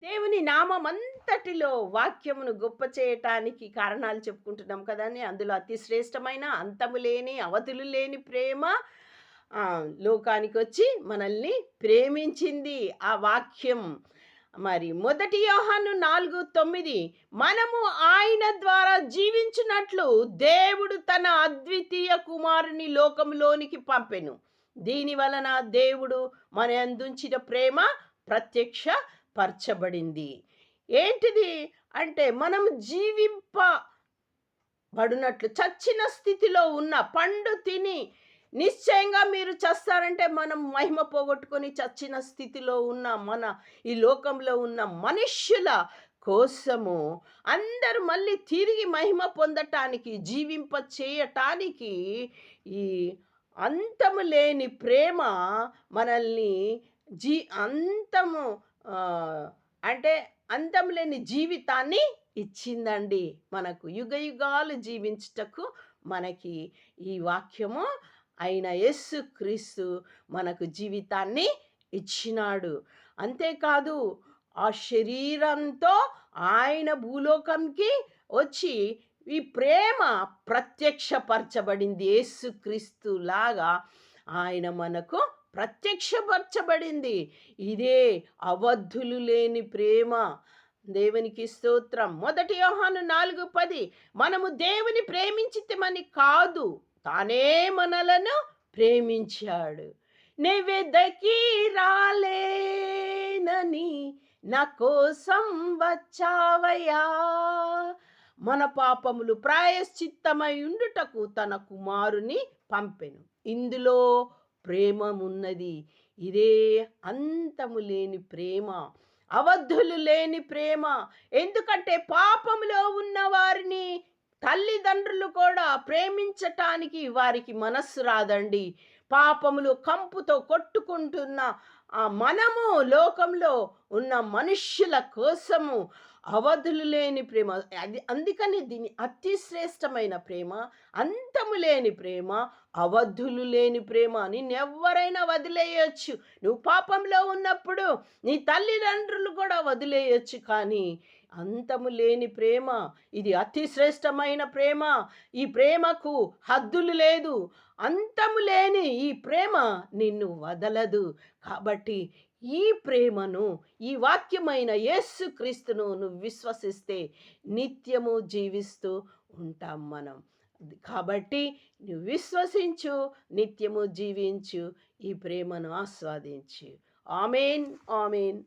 దేవుని నామమంతటిలో వాక్యమును గొప్ప చేయటానికి కారణాలు చెప్పుకుంటున్నాం కదండీ! అందులో అతి శ్రేష్టమైన అంతము లేని, అవధులు లేని ప్రేమ లోకానికొచ్చి మనల్ని ప్రేమించింది. ఆ వాక్యం మరి మొదటి యోహాను 4:9 మనము ఆయన ద్వారా జీవించున్నట్లు దేవుడు తన అద్వితీయ కుమారుని లోకంలోనికి పంపెను. దీని వలన దేవుడు మన యందుంచిన ప్రేమ ప్రత్యక్ష పరచబడింది. ఏంటిది అంటే మనం జీవింపబడినట్లు చచ్చిన స్థితిలో ఉన్న పండు తిని నిశ్చయంగా మీరు చస్తారంటే మనం మహిమ పోగొట్టుకొని చచ్చిన స్థితిలో ఉన్న మన ఈ లోకంలో ఉన్న మనుష్యుల కోసము అందరూ మళ్ళీ తిరిగి మహిమ పొందటానికి జీవింప చేయటానికి ఈ అంతము లేని ప్రేమ మనల్ని జీ అంతము అంటే అంతం లేని జీవితాన్ని ఇచ్చిందండి. మనకు యుగయుగాలు జీవించుటకు మనకి ఈ వాక్యము అయిన యేసుక్రీస్తు మనకు జీవితాన్ని ఇచ్చినాడు. అంతేకాదు ఆ శరీరంతో ఆయన భూలోకంకి వచ్చి ఈ ప్రేమ ప్రత్యక్షపరచబడింది. యేసుక్రీస్తు లాగా ఆయన మనకు ప్రత్యక్షపరచబడింది. ఇదే అవధులు లేని ప్రేమ. దేవునికి స్తోత్రం. మొదటి యోహాను 4:10 మనము దేవుని ప్రేమించితిమని కాదు, తానే మనలను ప్రేమించాడు. నే వెదకి రాలేనని నా కోసం వచ్చావయ్యా, మన పాపములు ప్రాయశ్చిత్తమై ఉండుటకు తన కుమారుని పంపెను. ఇందులో ప్రేమమున్నది. ఇదే అంతము లేని ప్రేమ, అవధులు లేని ప్రేమ. ఎందుకంటే పాపములో ఉన్న వారిని తల్లిదండ్రులు కూడా ప్రేమించటానికి వారికి మనస్సు రాదండి. పాపములు కంపుతో కొట్టుకుంటున్న మనము లోకంలో ఉన్న మనుష్యుల కోసము అవధులు లేని ప్రేమ. అది అందుకని దీన్ని అతి శ్రేష్టమైన ప్రేమ, అంతము లేని ప్రేమ, అవధులు లేని ప్రేమ. నిన్నెవ్వరైనా వదిలేయొచ్చు. నువ్వు పాపంలో ఉన్నప్పుడు నీ తల్లిదండ్రులు కూడా వదిలేయొచ్చు. కానీ అంతము లేని ప్రేమ, ఇది అతి శ్రేష్టమైన ప్రేమ. ఈ ప్రేమకు హద్దులు లేదు. అంతము లేని ఈ ప్రేమ నిన్ను వదలదు. కాబట్టి ఈ ప్రేమను, ఈ వాక్యమైన యేసుక్రీస్తును నువ్వు విశ్వసిస్తే నిత్యము జీవిస్తూ ఉంటాం మనం. కాబట్టి నువ్వు విశ్వసించు, నిత్యము జీవించు, ఈ ప్రేమను ఆస్వాదించు. ఆమేన్, ఆమేన్.